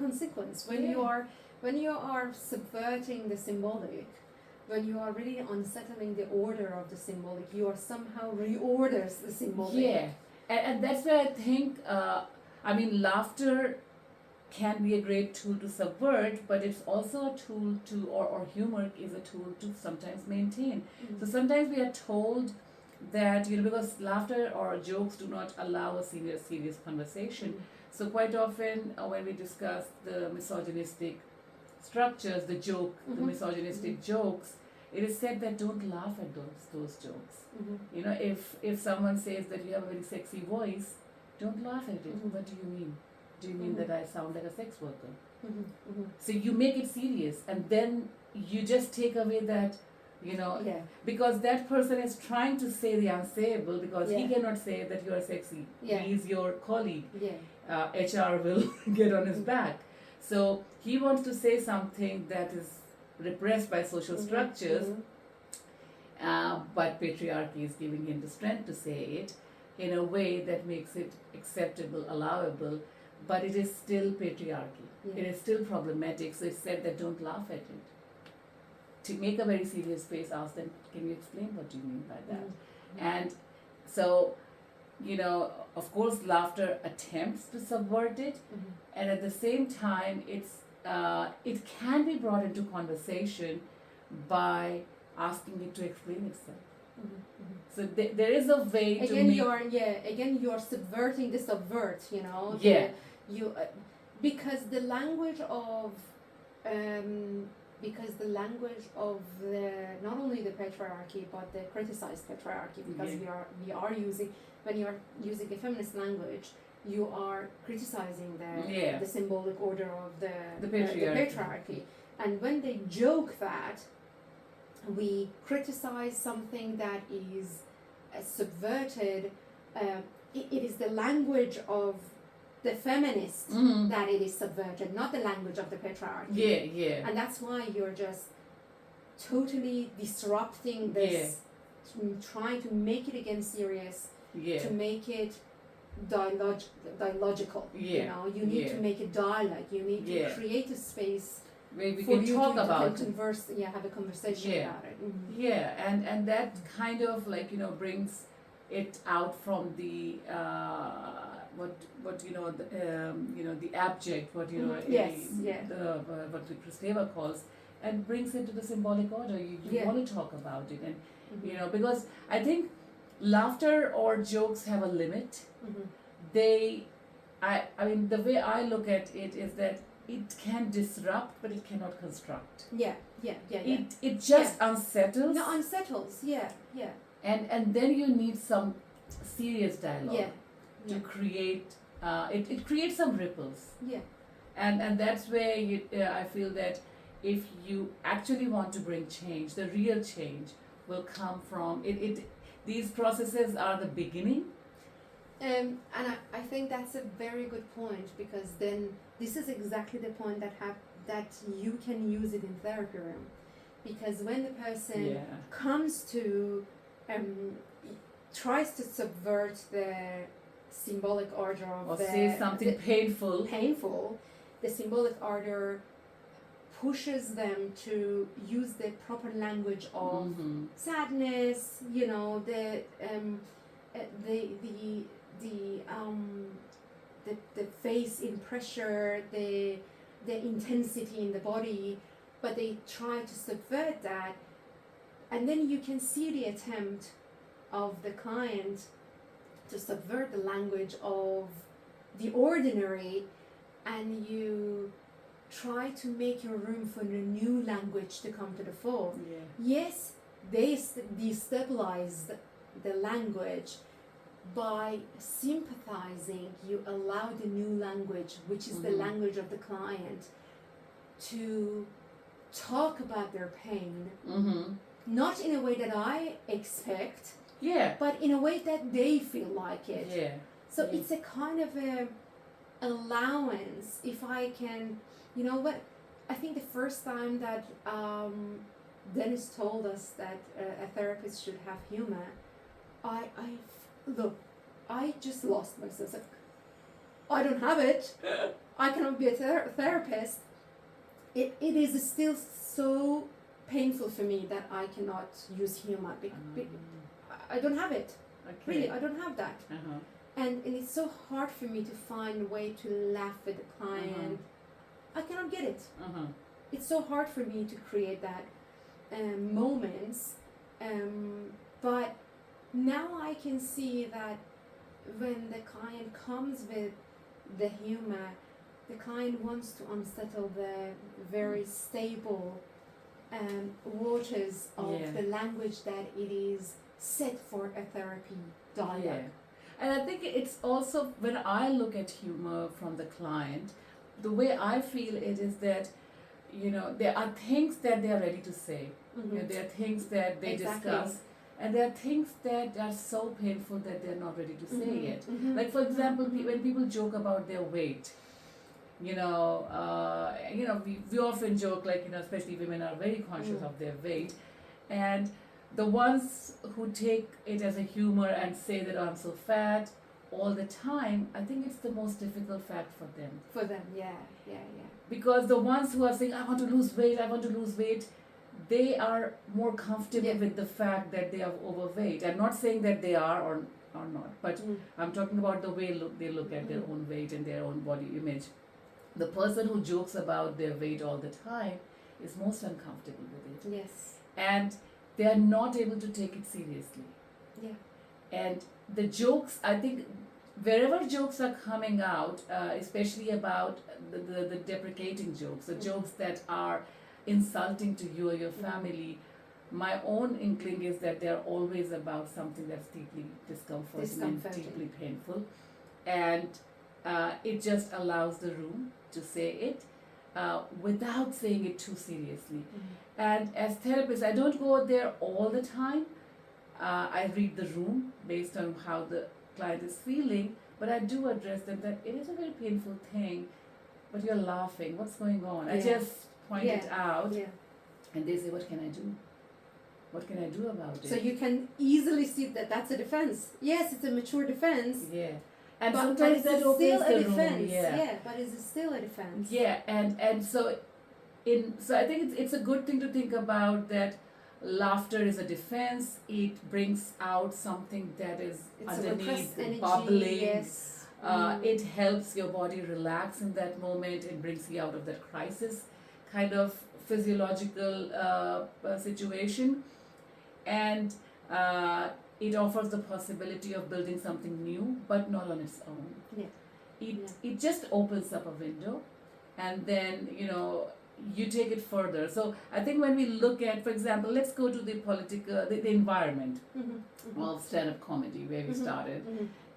A: you are subverting the symbolic, when you are really unsettling the order of the symbolic, you are somehow reorders the symbolic.
B: Yeah, and that's where I think, laughter can be a great tool to subvert, but it's also a tool to, or humor is a tool to sometimes maintain. So sometimes we are told that, because laughter or jokes do not allow a serious conversation. So quite often when we discuss the misogynistic structures, the misogynistic jokes, it is said that don't laugh at those jokes. If someone says that you have a very sexy voice, don't laugh at it. What do you mean? Do you mean that I sound like a sex worker? So you make it serious, and then you just take away that, because that person is trying to say the unsayable, because he cannot say that you are sexy. He is your colleague. HR will get on his back. So he wants to say something that is repressed by social structures, but patriarchy is giving him the strength to say it in a way that makes it acceptable, allowable, but it is still patriarchy. It is still problematic, so it's said that don't laugh at it. To make a very serious face, ask them, can you explain what you mean by that? And so, of course, laughter attempts to subvert it, and at the same time, it can be brought into conversation by asking it to explain itself. So there is a way to
A: you are subverting the subvert, because the language of the not only the patriarchy but the criticized patriarchy, because we are using, when you are using a feminist language, you are criticizing the symbolic order of the patriarchy. And when they joke that we criticize something that is subverted, it is the language of the feminist that it is subverted, not the language of the patriarchy. And that's why you're just totally disrupting this, trying to make it again serious, to make it dialogical. You need to make it dialogue. You need to create a space
B: where we can talk about
A: it. Have a conversation about it.
B: And that kind of brings it out from the the abject, what Kristeva calls, and brings it to the symbolic order. You want to talk about it, and because I think laughter or jokes have a limit. The way I look at it is that it can disrupt, but it cannot construct. It just unsettles.
A: No, unsettles.
B: And then you need some serious dialogue to create. It creates some ripples. And that's where I feel that if you actually want to bring change, the real change will come from it. These processes are the beginning.
A: And I think that's a very good point, because then this is exactly the point that you can use it in therapy room, because when the person comes to tries to subvert the symbolic order of
B: say something painful,
A: the symbolic order pushes them to use the proper language of sadness, the face in pressure, the intensity in the body, but they try to subvert that, and then you can see the attempt of the client to subvert the language of the ordinary, and you try to make your room for the new language to come to the fore. Yes, they destabilize the language. By sympathizing, you allow the new language, which is the language of the client, to talk about their pain, not in a way that I expect, but in a way that they feel like it. So it's a kind of a allowance. If I can, you know what, I think the first time that Dennis told us that a therapist should have humor, Look, I just lost myself. I don't have it. I cannot be a therapist. It is still so painful for me that I cannot use humor. I don't have it. Really, I don't have that. And it's so hard for me to find a way to laugh with the client. I cannot get it. It's so hard for me to create that moments. But now I can see that when the client comes with the humor, the client wants to unsettle the very stable waters of the language that it is set for a therapy dialogue.
B: And I think it's also, when I look at humor from the client, the way I feel it is that, you know, there are things that they are ready to say. You know, there are things that they discuss. And there are things that are so painful that they're not ready to say it. Like, for example, when people joke about their weight, we often joke, like, especially women are very conscious of their weight. And the ones who take it as a humor and say that, oh, I'm so fat all the time, I think it's the most difficult fact for them.
A: For them, yeah.
B: Because the ones who are saying, I want to lose weight, they are more comfortable with the fact that they are overweight. I'm not saying that they are or not, but I'm talking about the way they look at their own weight and their own body image. The person who jokes about their weight all the time is most uncomfortable with it.
A: Yes.
B: And they are not able to take it seriously.
A: Yeah.
B: And the jokes, I think, wherever jokes are coming out, especially about the deprecating jokes, the jokes that are insulting to you or your family, my own inkling is that they're always about something that's deeply discomforting and deeply painful. And it just allows the room to say it without saying it too seriously. And as therapists, I don't go there all the time. I read the room based on how the client is feeling, but I do address them that it is a very painful thing, but you're laughing. What's going on? I just point it out, and they say, what can I do? What can I do about it?
A: So you can easily see that that's a defense. Yes, it's a mature defense.
B: And
A: but
B: sometimes that opens the room.
A: But it's still a defense.
B: And so I think it's a good thing to think about that. Laughter is a defense. It brings out something that is underneath, bubbling. It helps your body relax in that moment. It brings you out of that crisis kind of physiological situation. And it offers the possibility of building something new, but not on its own. It just opens up a window, and then, you take it further. So I think when we look at, for example, let's go to the political, the environment of stand-up comedy, where we started.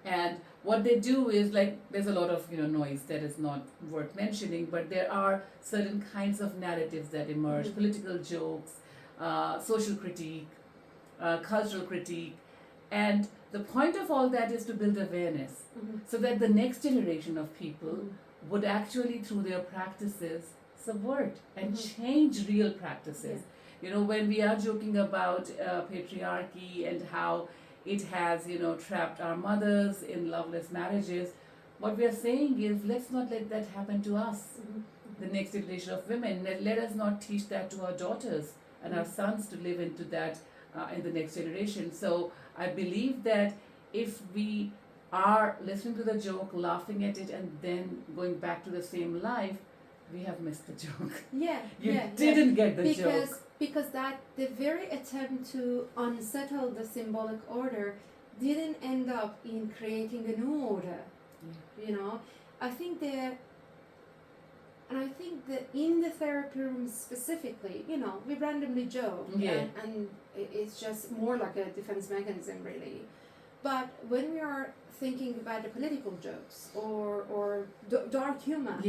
B: And what they do is, like, there's a lot of, noise that is not worth mentioning, but there are certain kinds of narratives that emerge, political jokes, social critique, cultural critique. And the point of all that is to build awareness, so that the next generation of people would actually, through their practices, subvert and change real practices. When we are joking about patriarchy and how it has, trapped our mothers in loveless marriages, what we are saying is, let's not let that happen to us, the next generation of women. Let us not teach that to our daughters and our sons to live into that in the next generation. So I believe that if we are listening to the joke, laughing at it, and then going back to the same life, we have missed the joke. You didn't get the joke.
A: Because that the very attempt to unsettle the symbolic order didn't end up in creating a new order. You know, I think that, and I think that in the therapy room specifically, you know, we randomly joke, and it's just more like a defense mechanism, really. But when we are thinking about the political jokes or dark humor,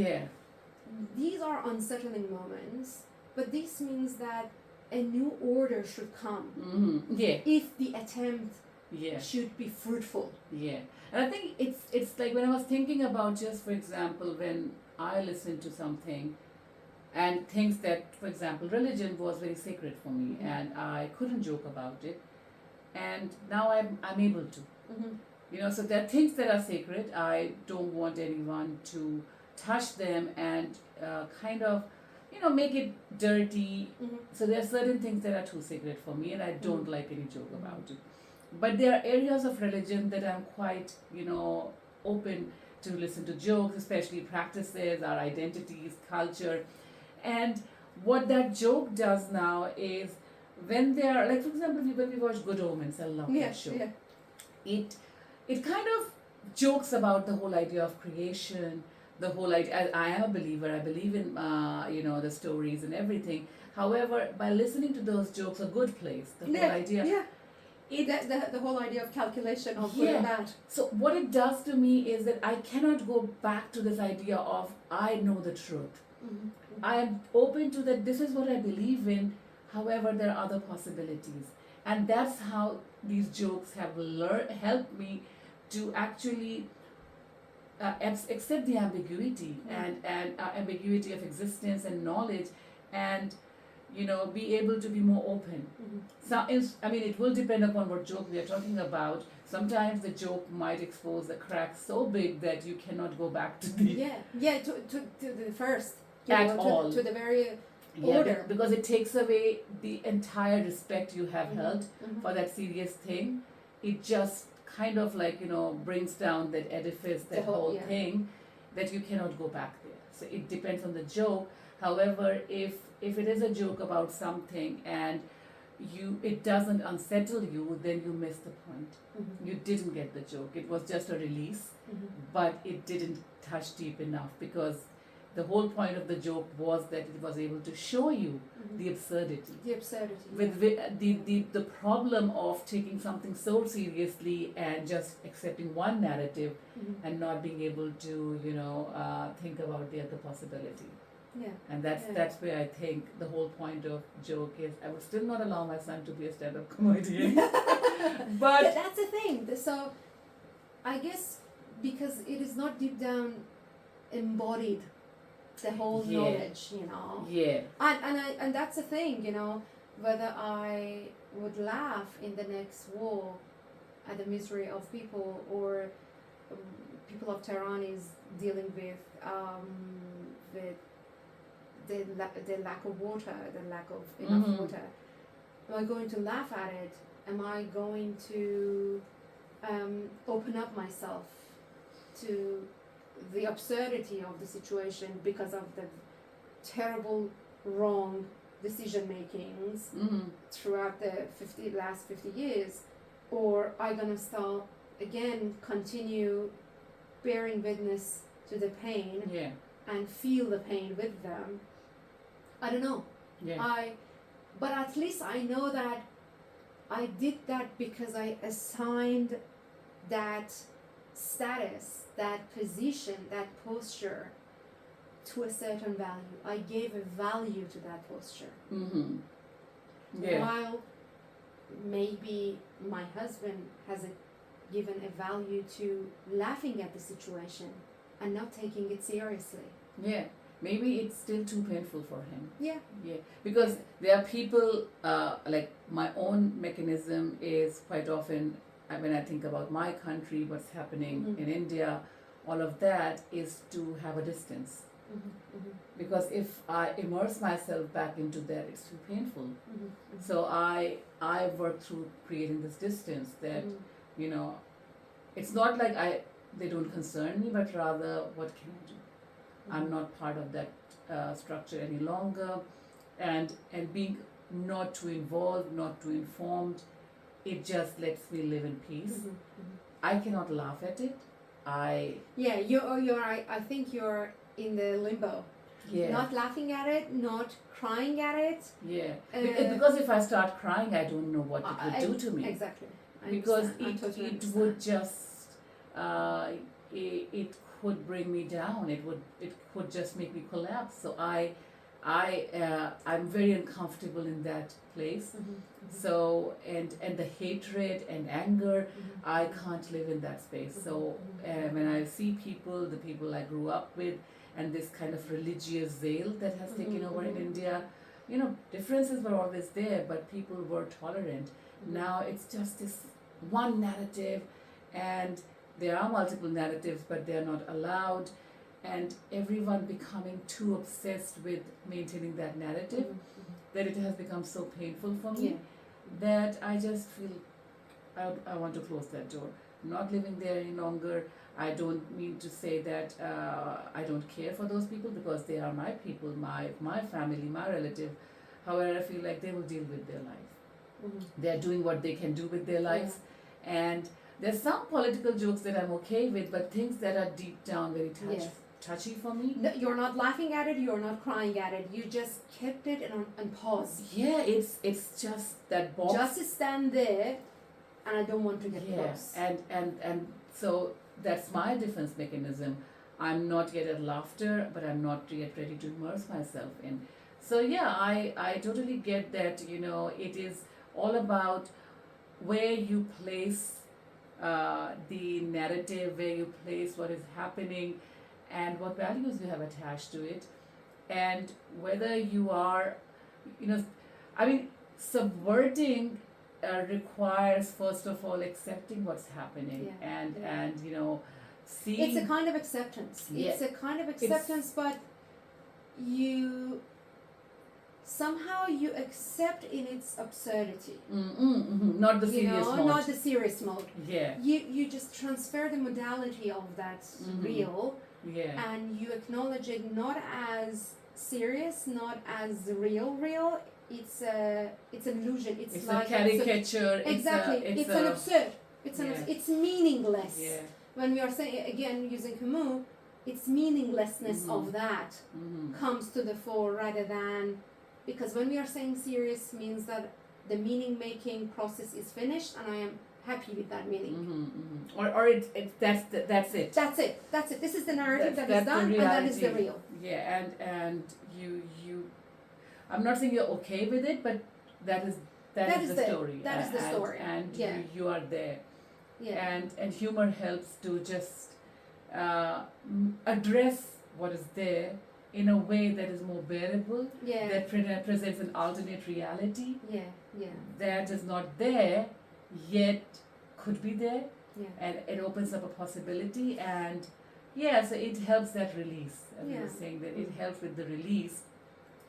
A: these are unsettling moments. But this means that a new order should come if the attempt should be fruitful.
B: And I think it's like when I was thinking about, just for example, when I listened to something and things that, for example, religion was very sacred for me, and I couldn't joke about it, and now I'm able to. You know, so there are things that are sacred. I don't want anyone to touch them and kind of, you know, make it dirty. So there are certain things that are too sacred for me, and I don't like any joke about it. But there are areas of religion that I'm quite, you know, open to listen to jokes, especially practices, our identities, culture. And what that joke does now is, when they are, like, for example, when we watch Good Omens, I love that show. It kind of jokes about the whole idea of creation, the whole idea. I am a believer. I believe in you know, the stories and everything. However, by listening to those jokes, a good place, the whole idea.
A: The whole idea of calculation of good and bad.
B: So what it does to me is that I cannot go back to this idea of I know the truth. I am open to that. This is what I believe in. However, there are other possibilities, and that's how these jokes have helped me to actually accept the ambiguity and ambiguity of existence and knowledge, and, you know, be able to be more open. So, I mean, it will depend upon what joke we are talking about. Sometimes the joke might expose the cracks so big that you cannot go back to the
A: to the first
B: all
A: to the very order,
B: because it takes away the entire respect you have held for that serious thing. It just kind of, like, you know, brings down that edifice, that whole thing, that you cannot go back there. So it depends on the joke. However, if it is a joke about something and it doesn't unsettle you, then you miss the point. You didn't get the joke. It was just a release, but it didn't touch deep enough, because the whole point of the joke was that it was able to show you the absurdity. With the problem of taking something so seriously and just accepting one narrative and not being able to, you know, think about the other possibility. And that's where I think the whole point of joke is. I would still not allow my son to be a stand-up comedian. But
A: that's the thing. So I guess because it is not deep down embodied, the whole knowledge, you know. And that's the thing, you know, whether I would laugh in the next war at the misery of people, or people of Tehran is dealing with the lack of water, the lack of enough water. Am I going to laugh at it? Am I going to open up myself to the absurdity of the situation because of the terrible wrong decision makings throughout the last 50 years? Or are I going to start again, continue bearing witness to the pain and feel the pain with them? I don't know. But at least I know that I did that because I assigned that status, that position, that posture to a certain value. I gave a value to that posture. While maybe my husband has given a value to laughing at the situation and not taking it seriously.
B: Maybe it's still too painful for him. Because there are people, like my own mechanism is quite often, when I think about my country, what's happening in India, all of that is to have a distance. Because if I immerse myself back into that, it's too painful. So I work through creating this distance that, you know, it's not like they don't concern me, but rather, what can I do? I'm not part of that structure any longer, and being not too involved, not too informed, it just lets me live in peace. I cannot laugh at it.
A: Yeah, I think you're in the limbo.
B: Yeah.
A: Not laughing at it, not crying at it.
B: Yeah. Because if I start crying, I don't know what it would do to me.
A: Exactly.
B: Because
A: totally
B: it would just it could bring me down. It could just make me collapse. So I'm very uncomfortable in that place. So and the hatred and anger, I can't live in that space. So when I see people, the people I grew up with, and this kind of religious zeal that has taken over in India, differences were always there, but people were tolerant. Now it's just this one narrative, and there are multiple narratives, but they are not allowed, and everyone becoming too obsessed with maintaining that narrative that it has become so painful for me that I just feel I want to close that door. I'm not living there any longer. I don't mean to say that I don't care for those people, because they are my people, my family, my relative. However, I feel like they will deal with their life. They're doing what they can do with their lives. And there's some political jokes that I'm okay with, but things that are deep down very touchy for me.
A: No, you're not laughing at it, you're not crying at it. You just kept it on pause.
B: Yeah, it's just that box.
A: Just stand there, and I don't want to get close.
B: And so that's my defense mechanism. I'm not yet at laughter, but I'm not yet ready to immerse myself in. So yeah, I totally get that, it is all about where you place the narrative, where you place what is happening, and what values you have attached to it, and whether you are, subverting requires first of all accepting what's happening and seeing.
A: It's a kind of acceptance. It's a kind of acceptance, but somehow you accept in its absurdity.
B: Not the serious mode.
A: Not the serious mode.
B: Yeah.
A: You just transfer the modality of that real, and you acknowledge it not as serious, not as real. It's an illusion. It's like
B: a caricature.
A: Exactly. It's an absurd. It's meaningless.
B: Yeah.
A: When we are saying, again, using Humour, it's meaninglessness of that comes to the fore, rather than, because when we are saying serious means that the meaning making process is finished, and I am happy with that meaning.
B: Or that's it.
A: That's it. This is the narrative that is done, and that is the real.
B: Yeah, and you I'm not saying you're okay with it, but that is the story.
A: That is the story.
B: And you are there.
A: Yeah.
B: And humor helps to just address what is there in a way that is more bearable, that presents an alternate reality that is not there yet could be there, and it opens up a possibility, and so it helps that release. As I was saying, that it helps with the release.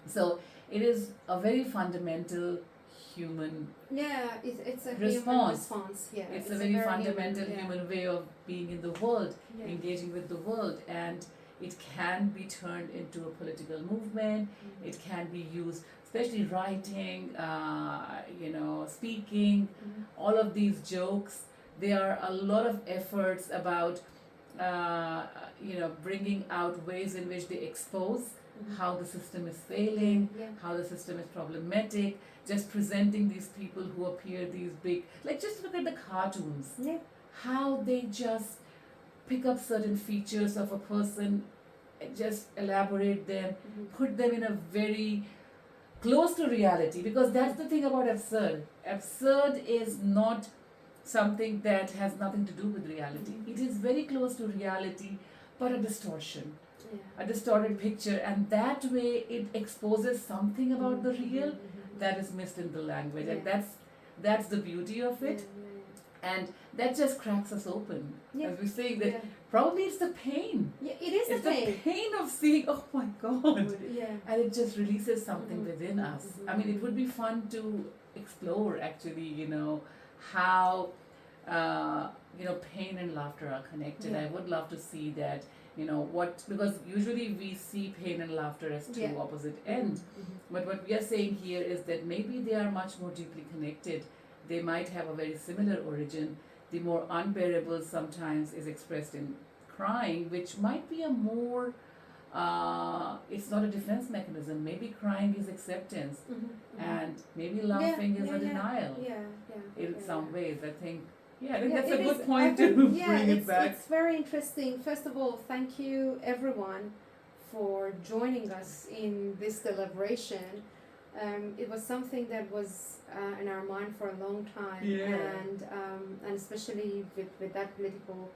B: So it is a very fundamental human
A: it's a
B: response.
A: Human response.
B: It's a very fundamental human way of being in the world, engaging with the world, and it can be turned into a political movement. It can be used, especially writing, speaking, all of these jokes. There are a lot of efforts about bringing out ways in which they expose how the system is failing, how the system is problematic, just presenting these people who appear these big, like just look at the cartoons, how they just pick up certain features of a person, just elaborate them, put them in a very close to reality, because that's the thing about absurd. Absurd is not something that has nothing to do with reality. It is very close to reality, but a distortion. A distorted picture, and that way it exposes something about the real that is missed in the language, and that's the beauty of it, and that just cracks us open. As we say that probably it's the pain.
A: It is
B: it's
A: the
B: pain of seeing, oh my God, and it just releases something within us. I mean, it would be fun to explore actually, how pain and laughter are connected. I would love to see that. Because usually we see pain and laughter as two opposite ends. But what we are saying here is that maybe they are much more deeply connected they might have a very similar origin. The more unbearable sometimes is expressed in crying, which might be a more, it's not a defense mechanism. Maybe crying is acceptance, and maybe laughing is a denial. In some ways, I think. Yeah, I think that's a good point to bring it back.
A: It's very interesting. First of all, thank you everyone for joining us in this deliberation. It was something that was in our mind for a long time, and especially with that political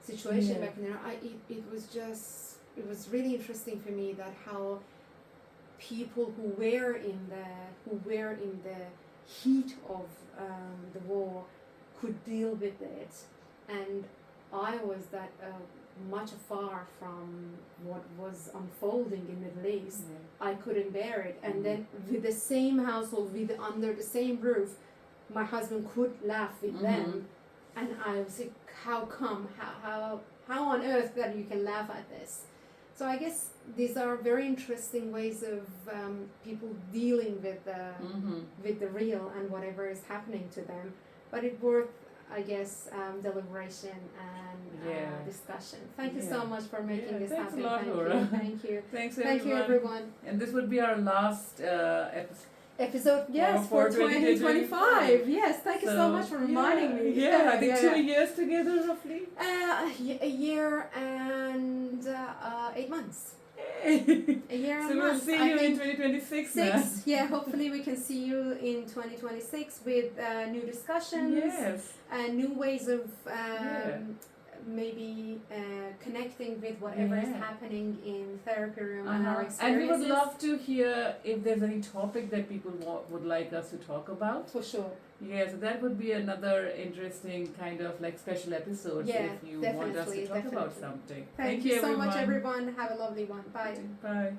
A: situation back then, it was really interesting for me that how people who were in the heat of the war could deal with it, and I was that much far from what was unfolding in Middle East. I couldn't bear it, and then with the same household, under the same roof, my husband could laugh with them, and I was like, how come? How on earth that you can laugh at this? So I guess these are very interesting ways of people dealing with the real and whatever is happening to them. But it's worth, I guess, deliberation and discussion. Thank you so much for making this happen.
B: Thanks a lot,
A: Thank you.
B: Thanks,
A: Thank you, everyone.
B: And this would be our last
A: episode, yes, for 2025. Yes, thank you so much for reminding me.
B: Yeah, I think 2 years together, roughly.
A: A year and 8 months.
B: A
A: year and
B: so we'll see you in 2026 now.
A: Yeah, hopefully we can see you in 2026 with new discussions and new ways of maybe connecting with whatever is happening in therapy room and our experiences.
B: And we would love to hear if there's any topic that people would like us to talk about.
A: For sure.
B: Yeah, so that would be another interesting kind of like special episode if you want us to talk about something.
A: Thank you so much, everyone. Have a lovely one. Bye.
B: Bye.